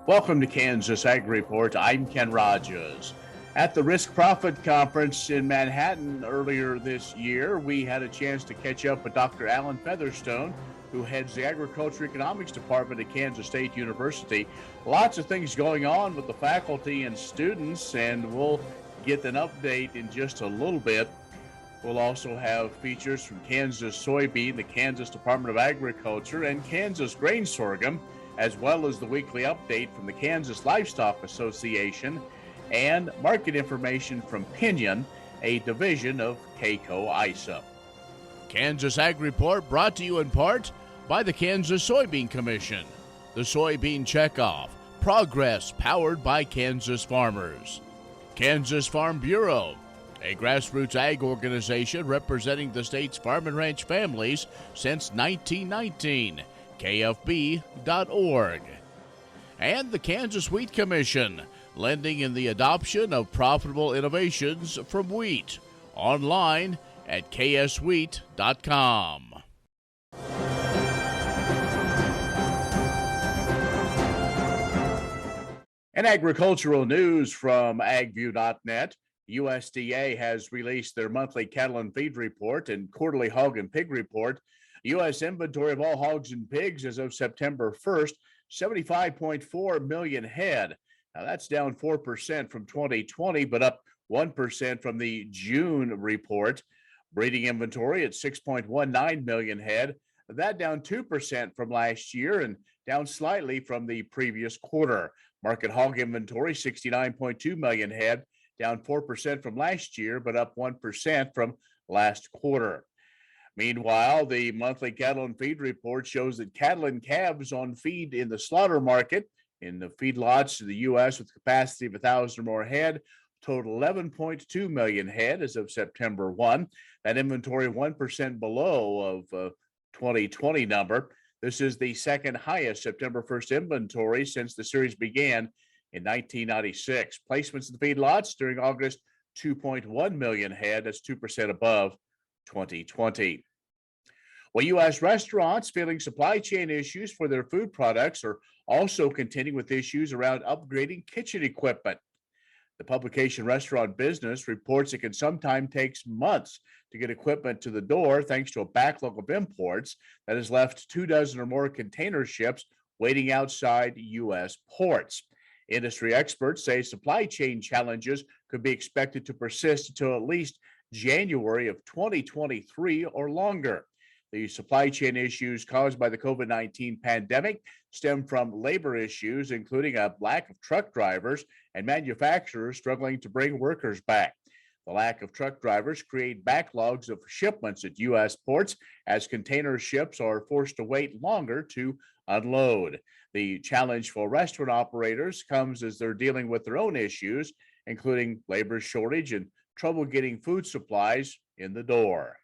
Welcome to Kansas Ag Report. I'm Ken Rogers. At the Risk Profit Conference in Manhattan earlier this year, we had a chance to catch up with Dr. Alan Featherstone, who heads the Agriculture Economics Department at Kansas State University. Lots of things going on with the faculty and students, and we'll get an update in just a little bit. We'll also have features from Kansas Soybean, the Kansas Department of Agriculture, and Kansas Grain Sorghum, as well as the weekly update from the Kansas Livestock Association and market information from Pinion, a division of K-Coe Isom. Kansas Ag Report brought to you in part by the Kansas Soybean Commission, the Soybean Checkoff, progress powered by Kansas farmers, Kansas Farm Bureau, a grassroots ag organization representing the state's farm and ranch families since 1919, KFB.org, and the Kansas Wheat Commission, lending in the adoption of profitable innovations from wheat, online at kswheat.com. And agricultural news from agview.net. USDA has released their monthly cattle and feed report and quarterly hog and pig report. U.S. inventory of all hogs and pigs as of September 1st, 75.4 million head. Now that's down 4% from 2020, but up 1% from the June report. Breeding inventory at 6.19 million head. That down 2% from last year and down slightly from the previous quarter. Market hog inventory, 69.2 million head, down 4% from last year, but up 1% from last quarter. Meanwhile, the monthly cattle and feed report shows that cattle and calves on feed in the slaughter market in the feedlots in the U.S. with capacity of 1,000 or more head total 11.2 million head as of September 1. That inventory 1% below of 2020 number. This is the second highest September 1st inventory since the series began in 1996. Placements in the feedlots during August, 2.1 million head. That's 2% above 2020. Well, U.S. restaurants feeling supply chain issues for their food products are also contending with issues around upgrading kitchen equipment. The publication Restaurant Business reports it can sometimes take months to get equipment to the door thanks to a backlog of imports that has left 24 or more container ships waiting outside U.S. ports. Industry experts say supply chain challenges could be expected to persist until at least January of 2023 or longer. The supply chain issues caused by the COVID-19 pandemic stem from labor issues, including a lack of truck drivers and manufacturers struggling to bring workers back. The lack of truck drivers create backlogs of shipments at U.S. ports as container ships are forced to wait longer to unload. The challenge for restaurant operators comes as they're dealing with their own issues, including labor shortage and trouble getting food supplies in the door.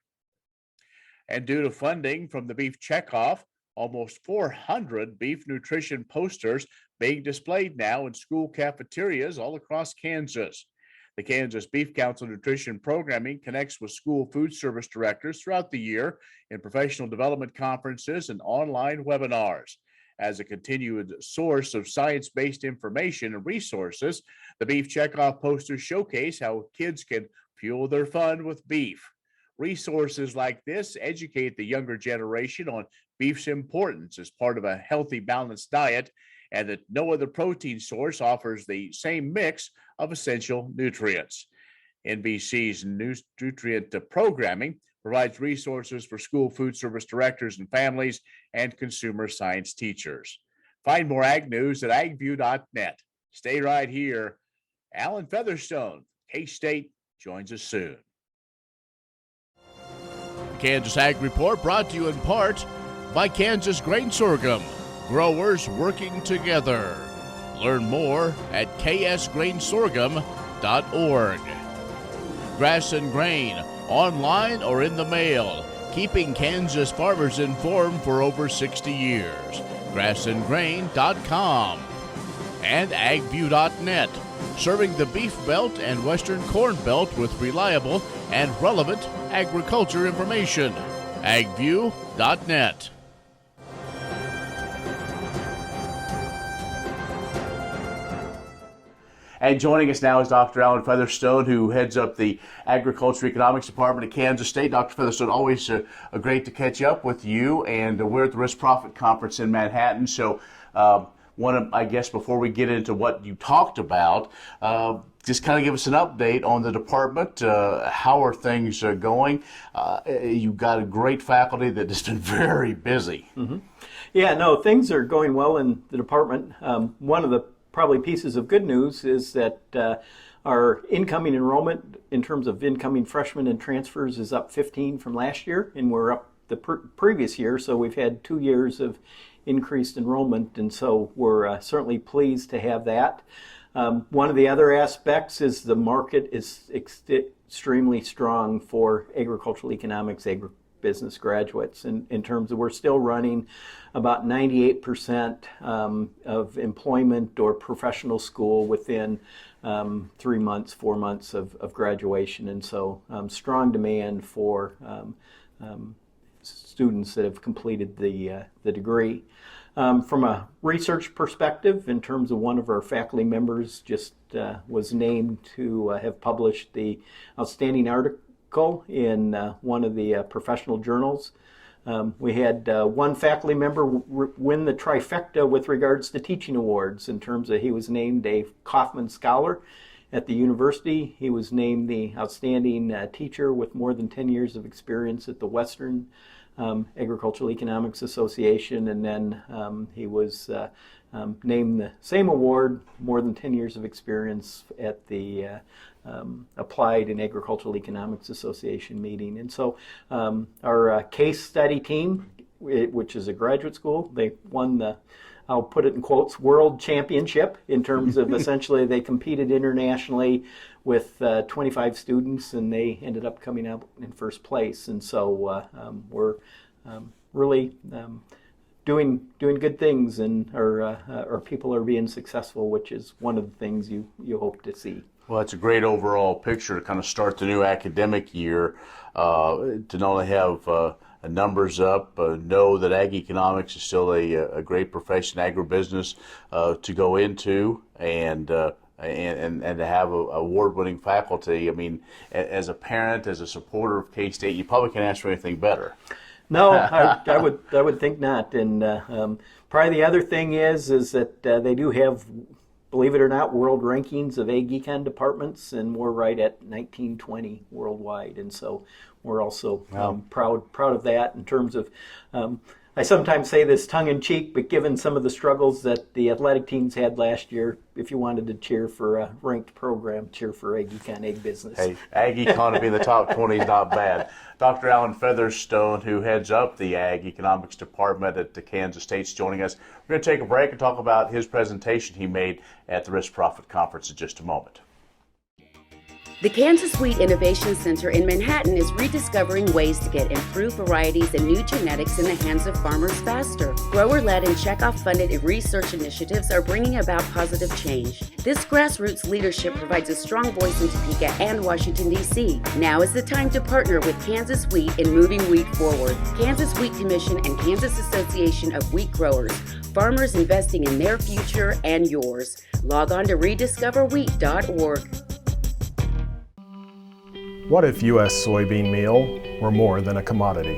And due to funding from the Beef Checkoff, almost 400 beef nutrition posters being displayed now in school cafeterias all across Kansas. The Kansas Beef Council Nutrition Programming connects with school food service directors throughout the year in professional development conferences and online webinars. As a continued source of science-based information and resources, the Beef Checkoff posters showcase how kids can fuel their fun with beef. Resources like this educate the younger generation on beef's importance as part of a healthy, balanced diet, and that no other protein source offers the same mix of essential nutrients. NBC's nutrient programming provides resources for school food service directors and families and consumer science teachers. Find more ag news at agview.net. Stay right here. Alan Featherstone, K-State, joins us soon. Kansas Ag Report brought to you in part by Kansas Grain Sorghum, growers working together. Learn more at ksgrainsorghum.org. Grass and Grain, online or in the mail, keeping Kansas farmers informed for over 60 years. grassandgrain.com. And agview.net, serving the Beef Belt and Western Corn Belt with reliable and relevant agriculture information. agview.net. And joining us now is Dr. Alan Featherstone, who heads up the Agriculture Economics Department at Kansas State. Dr. Featherstone, always great to catch up with you. And we're at the Risk Profit Conference in Manhattan. So I guess before we get into what you talked about, just kind of give us an update on the department. How are things going? You've got a great faculty that has been very busy. Mm-hmm. Yeah, no, things are going well in the department. One of the probably pieces of good news is that our incoming enrollment in terms of incoming freshmen and transfers is up 15 from last year, and we're up the previous year, so we've had 2 years of increased enrollment, and so we're certainly pleased to have that. One of the other aspects is the market is extremely strong for agricultural economics, agribusiness graduates, in terms of we're still running about 98% of employment or professional school within 3 months, 4 months of graduation, and so strong demand for students that have completed the degree. From a research perspective, in terms of one of our faculty members just was named to have published the outstanding article in one of the professional journals. We had one faculty member win the trifecta with regards to teaching awards, in terms of he was named a Kaufman Scholar at the university. He was named the outstanding teacher with more than 10 years of experience at the Western Agricultural Economics Association, and then he was named the same award, more than 10 years of experience at the Applied and Agricultural Economics Association meeting. And so our case study team, which is a graduate school, they won the, I'll put it in quotes, world championship, in terms of essentially they competed internationally with 25 students, and they ended up coming out in first place. And so we're really doing good things, and our people are being successful, which is one of the things you hope to see. Well, it's a great overall picture to kind of start the new academic year, to not only have numbers up, know that ag economics is still a great profession, agribusiness to go into, and to have award-winning faculty. I mean, as a parent, as a supporter of K-State, you probably can't ask for anything better. No, I would think not. And probably the other thing is that they do have, believe it or not, world rankings of ag econ departments, and we're right at 1920 worldwide. And so we're also proud of that, in terms of, I sometimes say this tongue-in-cheek, but given some of the struggles that the athletic teams had last year, if you wanted to cheer for a ranked program, cheer for ag econ, ag business. Hey, ag econ to be in the top 20 is not bad. Dr. Alan Featherstone, who heads up the Ag Economics Department at the Kansas State, is joining us. We're going to take a break and talk about his presentation he made at the Risk Profit Conference in just a moment. The Kansas Wheat Innovation Center in Manhattan is rediscovering ways to get improved varieties and new genetics in the hands of farmers faster. Grower-led and checkoff-funded research initiatives are bringing about positive change. This grassroots leadership provides a strong voice in Topeka and Washington, D.C. Now is the time to partner with Kansas Wheat in moving wheat forward. Kansas Wheat Commission and Kansas Association of Wheat Growers. Farmers investing in their future and yours. Log on to rediscoverwheat.org. What if U.S. soybean meal were more than a commodity?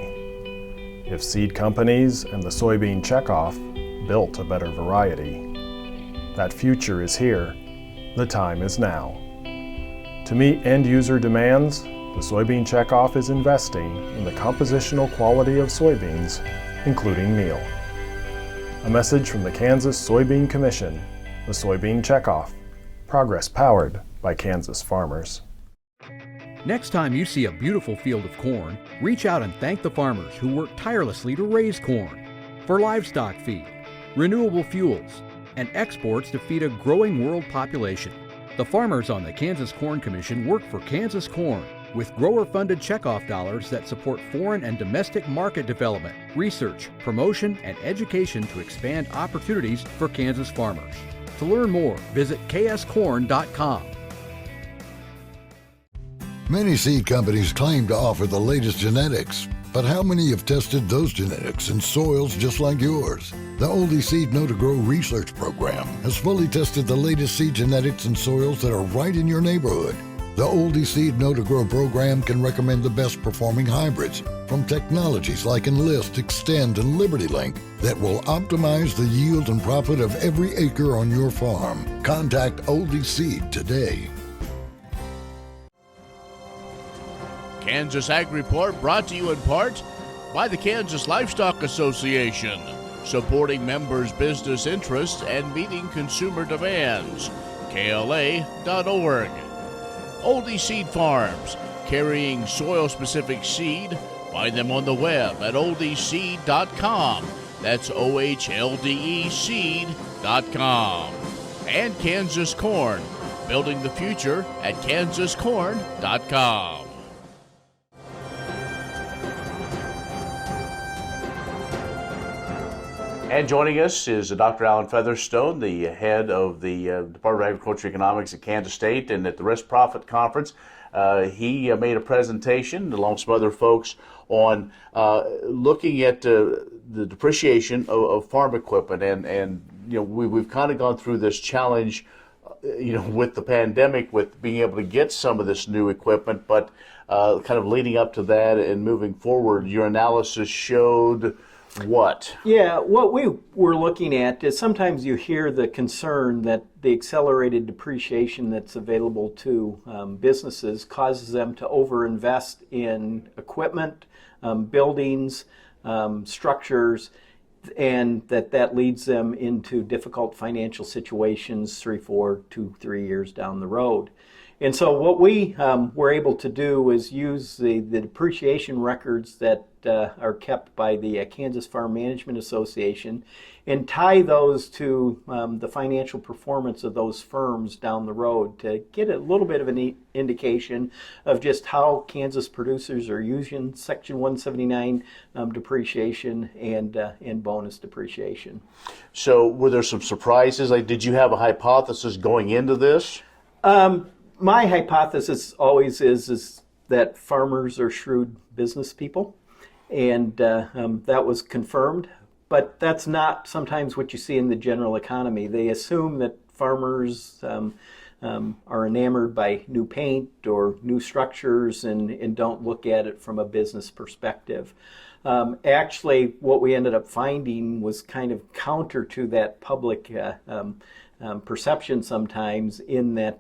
If seed companies and the soybean checkoff built a better variety? That future is here. The time is now. To meet end-user demands, the soybean checkoff is investing in the compositional quality of soybeans, including meal. A message from the Kansas Soybean Commission, the soybean checkoff. Progress powered by Kansas farmers. Next time you see a beautiful field of corn, reach out and thank the farmers who work tirelessly to raise corn for livestock feed, renewable fuels, and exports to feed a growing world population. The farmers on the Kansas Corn Commission work for Kansas Corn with grower-funded checkoff dollars that support foreign and domestic market development, research, promotion, and education to expand opportunities for Kansas farmers. To learn more, visit kscorn.com. Many seed companies claim to offer the latest genetics, But how many have tested those genetics in soils just like yours? The Oldie Seed Know to Grow research program has fully tested the latest seed genetics in soils that are right in your neighborhood. The Oldie Seed Know to Grow program can recommend the best performing hybrids from technologies like Enlist, Extend, and Liberty Link that will optimize the yield and profit of every acre on your farm. Contact Oldie Seed today. Kansas Ag Report brought to you in part by the Kansas Livestock Association, supporting members' business interests and meeting consumer demands. KLA.org. Oldie Seed Farms, carrying soil-specific seed. Find them on the web at oldieseed.com. That's OHLDE seed.com. And Kansas Corn, building the future at kansascorn.com. And joining us is Dr. Alan Featherstone, the head of the Department of Agriculture and Economics at Kansas State. And at the Risk Profit Conference, he made a presentation along with some other folks on looking at the depreciation of farm equipment. And you know, we've kind of gone through this challenge, with the pandemic, with being able to get some of this new equipment, but kind of leading up to that and moving forward, your analysis showed what? Yeah, what we were looking at is sometimes you hear the concern that the accelerated depreciation that's available to businesses causes them to overinvest in equipment, buildings, structures, and that leads them into difficult financial situations 3, 4, 2, 3 years down the road. And so what we were able to do is use the depreciation records that are kept by the Kansas Farm Management Association and tie those to the financial performance of those firms down the road to get a little bit of an indication of just how Kansas producers are using Section 179 depreciation and bonus depreciation. So were there some surprises? Like, did you have a hypothesis going into this? My hypothesis always is that farmers are shrewd business people, and that was confirmed. But that's not sometimes what you see in the general economy. They assume that farmers are enamored by new paint or new structures and don't look at it from a business perspective. Actually, what we ended up finding was kind of counter to that public perception sometimes, in that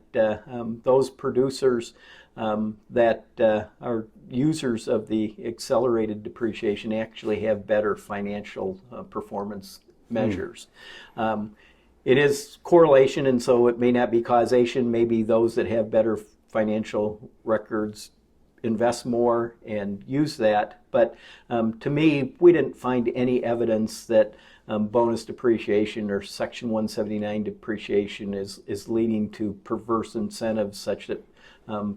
those producers that are users of the accelerated depreciation actually have better financial performance measures. It is correlation, and so it may not be causation. Maybe those that have better financial records invest more and use that. But to me, we didn't find any evidence that bonus depreciation or Section 179 depreciation is leading to perverse incentives such that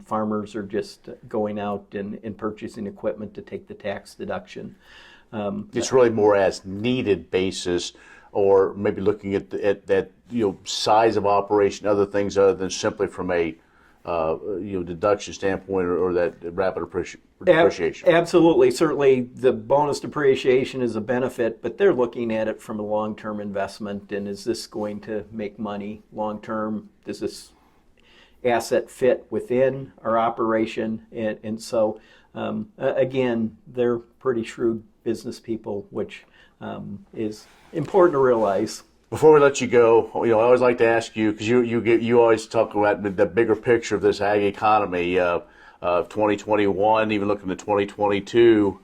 farmers are just going out and purchasing equipment to take the tax deduction. It's really more as needed basis, or maybe looking at that size of operation, other things other than simply from a deduction standpoint or that rapid depreciation. Absolutely. Certainly the bonus depreciation is a benefit, but they're looking at it from a long-term investment, and is this going to make money long-term? Does this asset fit within our operation? And so, again, they're pretty shrewd business people, which is important to realize. Before we let you go, I always like to ask you, because you always talk about the bigger picture of this ag economy of 2021, even looking at 2022,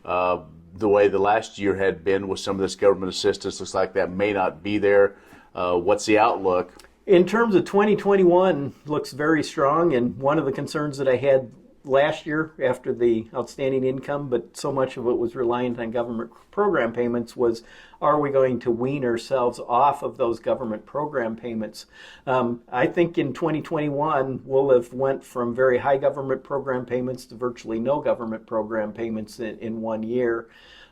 the way the last year had been with some of this government assistance, looks like that may not be there. What's the outlook? In terms of 2021, looks very strong, and one of the concerns that I had last year after the outstanding income, but so much of it was reliant on government program payments, was, are we going to wean ourselves off of those government program payments? I think in 2021 we'll have went from very high government program payments to virtually no government program payments in 1 year.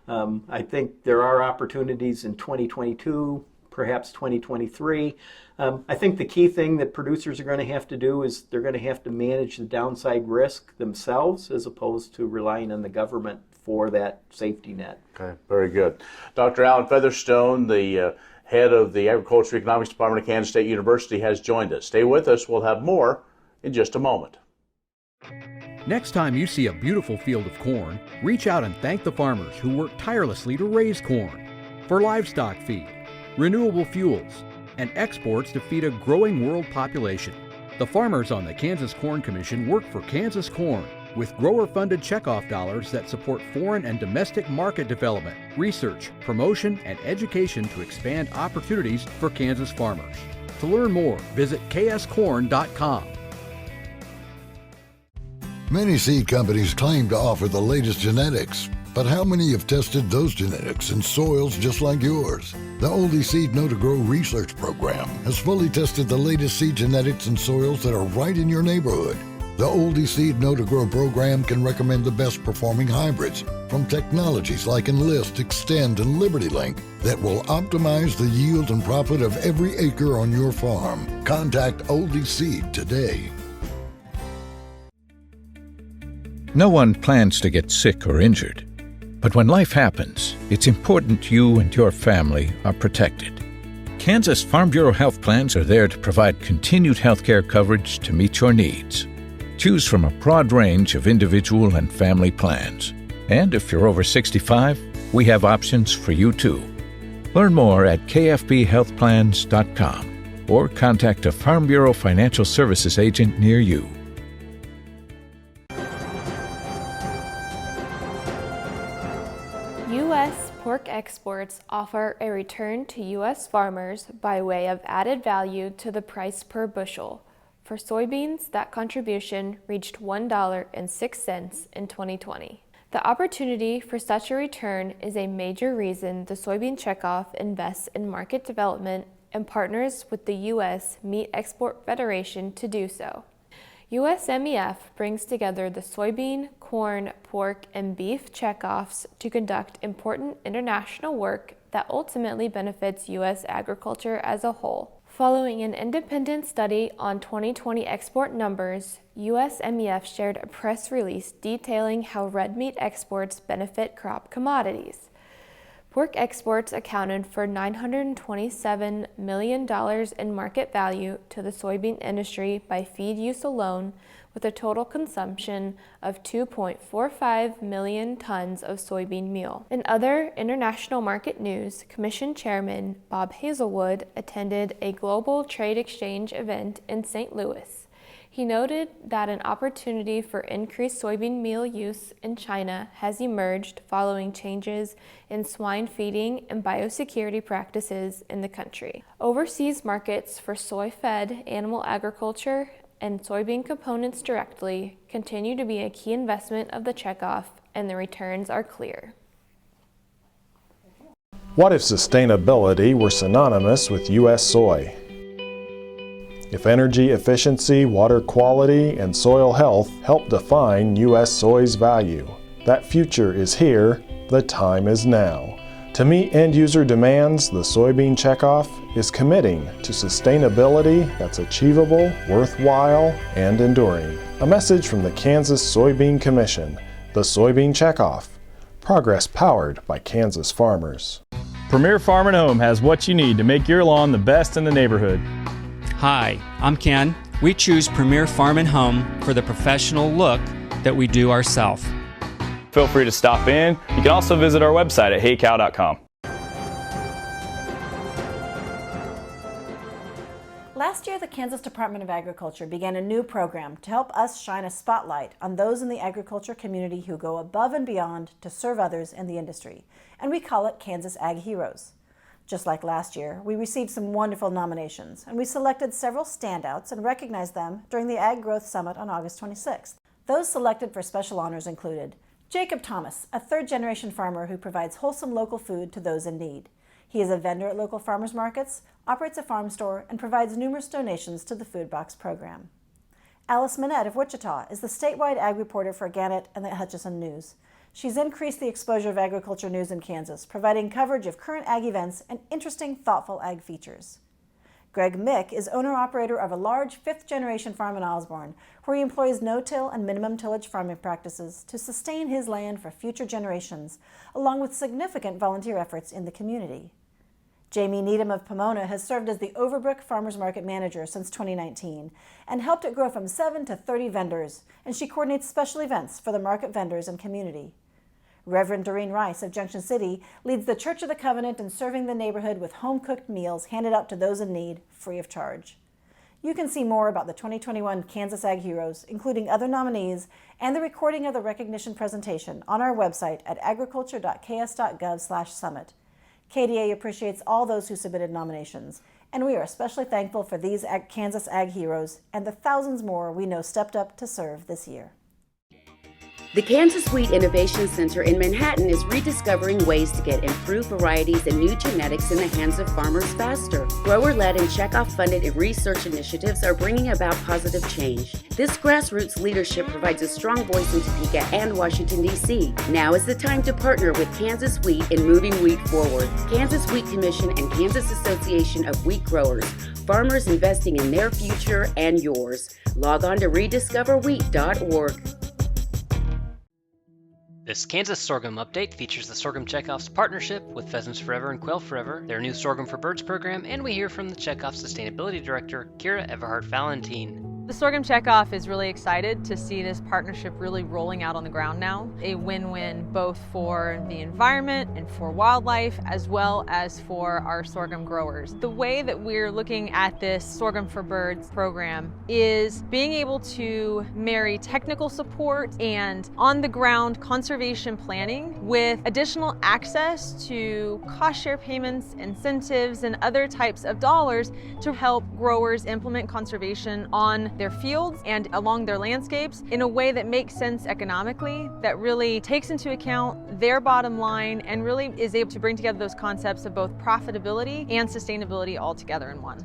I think there are opportunities in 2022, perhaps 2023. I think the key thing that producers are going to have to do is they're going to have to manage the downside risk themselves, as opposed to relying on the government for that safety net. Okay, very good. Dr. Alan Featherstone, the head of the Agriculture Economics Department of Kansas State University, has joined us. Stay with us. We'll have more in just a moment. Next time you see a beautiful field of corn, reach out and thank the farmers who work tirelessly to raise corn for livestock feed, renewable fuels, and exports to feed a growing world population. The farmers on the Kansas Corn Commission work for Kansas Corn with grower-funded checkoff dollars that support foreign and domestic market development, research, promotion, and education to expand opportunities for Kansas farmers. To learn more, visit kscorn.com. Many seed companies claim to offer the latest genetics, but how many have tested those genetics in soils just like yours? The Oldie Seed Know to Grow research program has fully tested the latest seed genetics in soils that are right in your neighborhood. The Oldie Seed Know to Grow program can recommend the best performing hybrids from technologies like Enlist, Extend, and LibertyLink that will optimize the yield and profit of every acre on your farm. Contact Oldie Seed today. No one plans to get sick or injured, but when life happens, it's important you and your family are protected. Kansas Farm Bureau health plans are there to provide continued health care coverage to meet your needs. Choose from a broad range of individual and family plans. And if you're over 65, we have options for you too. Learn more at kfbhealthplans.com or contact a Farm Bureau Financial Services agent near you. U.S. pork exports offer a return to U.S. farmers by way of added value to the price per bushel. For soybeans, that contribution reached $1.06 in 2020. The opportunity for such a return is a major reason the Soybean Checkoff invests in market development and partners with the U.S. Meat Export Federation to do so. USMEF brings together the soybean, corn, pork, and beef checkoffs to conduct important international work that ultimately benefits U.S. agriculture as a whole. Following an independent study on 2020 export numbers, USMEF shared a press release detailing how red meat exports benefit crop commodities. Pork exports accounted for $927 million in market value to the soybean industry by feed use alone, with a total consumption of 2.45 million tons of soybean meal. In other international market news, Commission Chairman Bob Hazelwood attended a global trade exchange event in St. Louis. He noted that an opportunity for increased soybean meal use in China has emerged following changes in swine feeding and biosecurity practices in the country. Overseas markets for soy-fed animal agriculture and soybean components directly continue to be a key investment of the checkoff, and the returns are clear. What if sustainability were synonymous with U.S. soy? If energy efficiency, water quality, and soil health help define U.S. soy's value, that future is here, the time is now. To meet end-user demands, the Soybean Checkoff is committing to sustainability that's achievable, worthwhile, and enduring. A message from the Kansas Soybean Commission, the Soybean Checkoff, progress powered by Kansas farmers. Premier Farm and Home has what you need to make your lawn the best in the neighborhood. Hi, I'm Ken. We choose Premier Farm and Home for the professional look that we do ourselves. Feel free to stop in. You can also visit our website at heycow.com. Last year, the Kansas Department of Agriculture began a new program to help us shine a spotlight on those in the agriculture community who go above and beyond to serve others in the industry, and we call it Kansas Ag Heroes. Just like last year, we received some wonderful nominations, and we selected several standouts and recognized them during the Ag Growth Summit on August 26th. Those selected for special honors included Jacob Thomas, a third-generation farmer who provides wholesome local food to those in need. He is a vendor at local farmers markets, operates a farm store, and provides numerous donations to the Food Box program. Alice Minette of Wichita is the statewide ag reporter for Gannett and the Hutchison News. She's increased the exposure of agriculture news in Kansas, providing coverage of current ag events and interesting, thoughtful ag features. Greg Mick is owner-operator of a large fifth-generation farm in Osborne, where he employs no-till and minimum tillage farming practices to sustain his land for future generations, along with significant volunteer efforts in the community. Jamie Needham of Pomona has served as the Overbrook Farmers Market Manager since 2019 and helped it grow from 7 to 30 vendors, and she coordinates special events for the market vendors and community. Reverend Doreen Rice of Junction City leads the Church of the Covenant in serving the neighborhood with home-cooked meals handed out to those in need free of charge. You can see more about the 2021 Kansas Ag Heroes, including other nominees, and the recording of the recognition presentation on our website at agriculture.ks.gov/summit. KDA appreciates all those who submitted nominations, and we are especially thankful for these Kansas Ag Heroes and the thousands more we know stepped up to serve this year. The Kansas Wheat Innovation Center in Manhattan is rediscovering ways to get improved varieties and new genetics in the hands of farmers faster. Grower-led and checkoff-funded research initiatives are bringing about positive change. This grassroots leadership provides a strong voice in Topeka and Washington, D.C. Now is the time to partner with Kansas Wheat in moving wheat forward. Kansas Wheat Commission and Kansas Association of Wheat Growers. Farmers investing in their future and yours. Log on to rediscoverwheat.org. This Kansas Sorghum Update features the Sorghum Checkoff's partnership with Pheasants Forever and Quail Forever, their new Sorghum for Birds program, and we hear from the Checkoff Sustainability Director, Kira Everhart-Valentin. The Sorghum Checkoff is really excited to see this partnership really rolling out on the ground now. A win-win both for the environment and for wildlife, as well as for our sorghum growers. The way that we're looking at this Sorghum for Birds program is being able to marry technical support and on-the-ground conservation planning with additional access to cost share payments, incentives, and other types of dollars to help growers implement conservation on their fields and along their landscapes in a way that makes sense economically, that really takes into account their bottom line and really is able to bring together those concepts of both profitability and sustainability all together in one.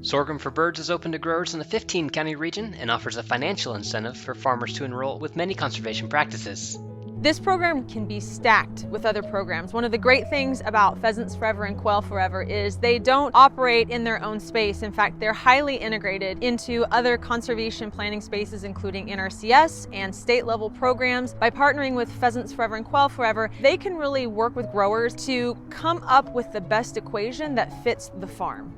Sorghum for Birds is open to growers in the 15-county region and offers a financial incentive for farmers to enroll with many conservation practices. This program can be stacked with other programs. One of the great things about Pheasants Forever and Quail Forever is they don't operate in their own space. In fact, they're highly integrated into other conservation planning spaces, including NRCS and state-level programs. By partnering with Pheasants Forever and Quail Forever, they can really work with growers to come up with the best equation that fits the farm.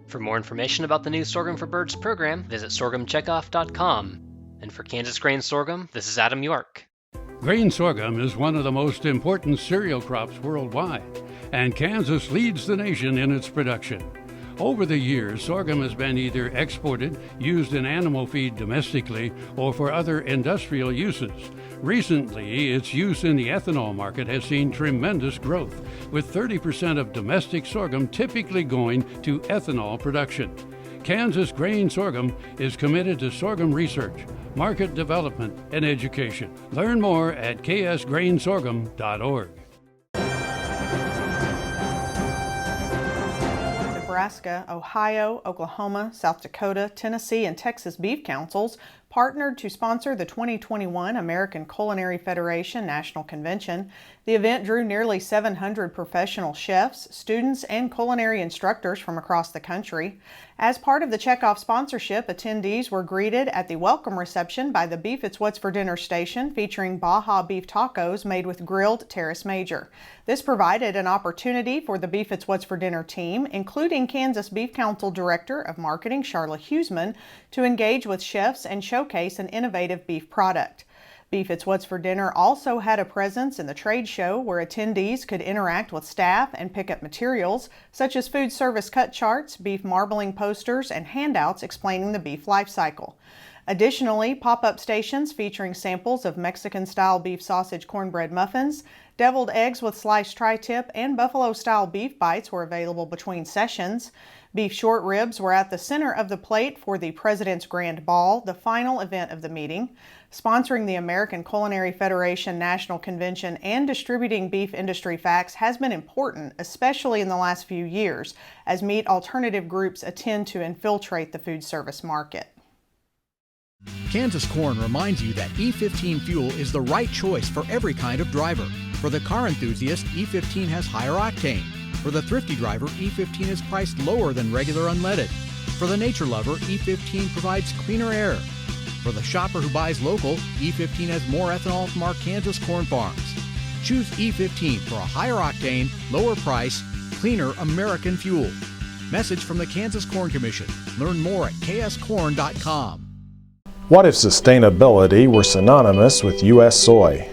For more information about the new Sorghum for Birds program, visit sorghumcheckoff.com. And for Kansas Grain Sorghum, this is Adam York. Grain sorghum is one of the most important cereal crops worldwide, and Kansas leads the nation in its production. Over the years, sorghum has been either exported, used in animal feed domestically, or for other industrial uses. Recently, its use in the ethanol market has seen tremendous growth, with 30% of domestic sorghum typically going to ethanol production. Kansas Grain Sorghum is committed to sorghum research, market development, and education. Learn more at ksgrainsorghum.org. Nebraska, Ohio, Oklahoma, South Dakota, Tennessee, and Texas beef councils partnered to sponsor the 2021 American Culinary Federation National Convention. The event drew nearly 700 professional chefs, students, and culinary instructors from across the country. As part of the Checkoff sponsorship, attendees were greeted at the welcome reception by the Beef It's What's for Dinner station, featuring Baja beef tacos made with grilled Terrace Major. This provided an opportunity for the Beef It's What's for Dinner team, including Kansas Beef Council Director of Marketing Charla Huseman, to engage with chefs and showcase an innovative beef product. Beef It's What's for Dinner also had a presence in the trade show where attendees could interact with staff and pick up materials such as food service cut charts, beef marbling posters, and handouts explaining the beef life cycle. Additionally, pop-up stations featuring samples of Mexican-style beef sausage cornbread muffins, deviled eggs with sliced tri-tip, and buffalo-style beef bites were available between sessions. Beef short ribs were at the center of the plate for the President's Grand Ball, the final event of the meeting. Sponsoring the American Culinary Federation National Convention and distributing beef industry facts has been important, especially in the last few years, as meat alternative groups attend to infiltrate the food service market. Kansas Corn reminds you that E15 fuel is the right choice for every kind of driver. For the car enthusiast, E15 has higher octane. For the thrifty driver, E15 is priced lower than regular unleaded. For the nature lover, E15 provides cleaner air. For the shopper who buys local, E15 has more ethanol from our Kansas corn farms. Choose E15 for a higher octane, lower price, cleaner American fuel. Message from the Kansas Corn Commission. Learn more at kscorn.com. What if sustainability were synonymous with U.S. soy?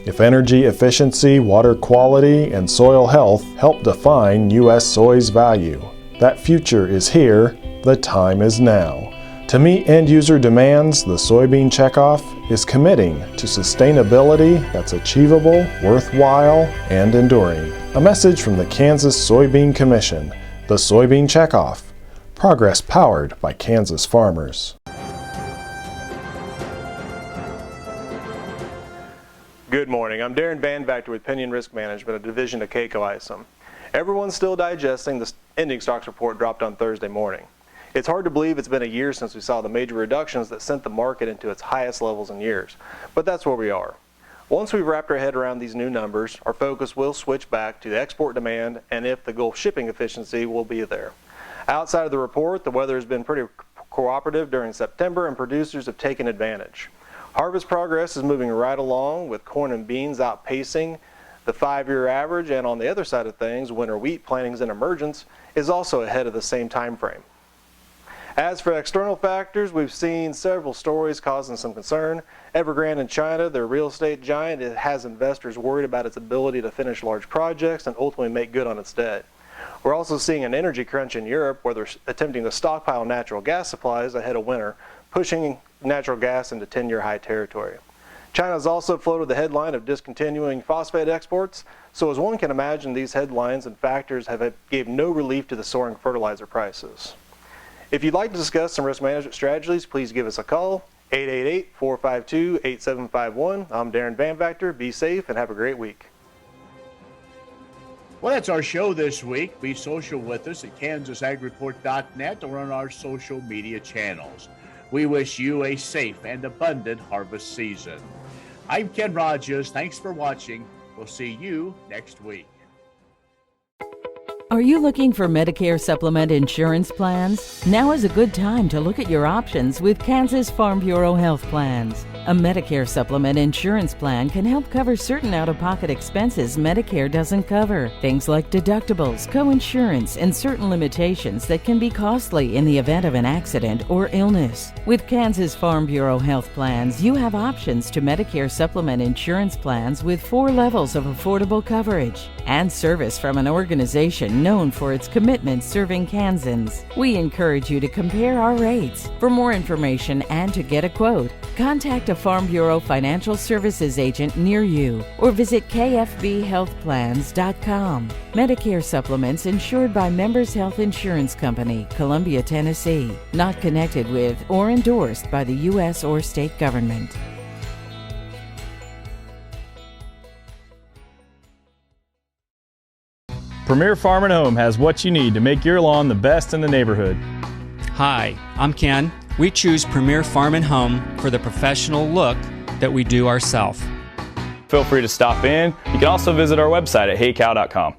If energy efficiency, water quality, and soil health help define U.S. soy's value, that future is here, the time is now. To meet end-user demands, the Soybean Checkoff is committing to sustainability that's achievable, worthwhile, and enduring. A message from the Kansas Soybean Commission, the Soybean Checkoff. Progress powered by Kansas farmers. Good morning. I'm Darren Van Vactor with Pinion Risk Management, a division of K-Coe Isom. Everyone's still digesting the ending stocks report dropped on Thursday morning. It's hard to believe it's been a year since we saw the major reductions that sent the market into its highest levels in years, but that's where we are. Once we've wrapped our head around these new numbers, our focus will switch back to export demand and if the Gulf shipping efficiency will be there. Outside of the report, the weather has been pretty cooperative during September and producers have taken advantage. Harvest progress is moving right along with corn and beans outpacing the 5-year average, and on the other side of things, winter wheat plantings and emergence is also ahead of the same time frame. As for external factors, we've seen several stories causing some concern. Evergrande in China, their real estate giant, it has investors worried about its ability to finish large projects and ultimately make good on its debt. We're also seeing an energy crunch in Europe where they're attempting to stockpile natural gas supplies ahead of winter, pushing natural gas into 10-year high territory. China has also floated the headline of discontinuing phosphate exports, so as one can imagine, these headlines and factors gave no relief to the soaring fertilizer prices. If you'd like to discuss some risk management strategies, please give us a call, 888-452-8751. I'm Darren Van Vactor. Be safe and have a great week. Well, that's our show this week. Be social with us at kansasagreport.net or on our social media channels. We wish you a safe and abundant harvest season. I'm Ken Rogers. Thanks for watching. We'll see you next week. Are you looking for Medicare supplement insurance plans? Now is a good time to look at your options with Kansas Farm Bureau Health Plans. A Medicare supplement insurance plan can help cover certain out-of-pocket expenses Medicare doesn't cover. Things like deductibles, co-insurance, and certain limitations that can be costly in the event of an accident or illness. With Kansas Farm Bureau Health Plans, you have options to Medicare supplement insurance plans with 4 levels of affordable coverage and service from an organization known for its commitment serving Kansans. We encourage you to compare our rates. For more information and to get a quote, contact a Farm Bureau Financial Services agent near you or visit kfbhealthplans.com. Medicare supplements insured by Members Health Insurance Company, Columbia, Tennessee. Not connected with or endorsed by the U.S. or state government. Premier Farm & Home has what you need to make your lawn the best in the neighborhood. Hi, I'm Ken. We choose Premier Farm & Home for the professional look that we do ourselves. Feel free to stop in. You can also visit our website at heycow.com.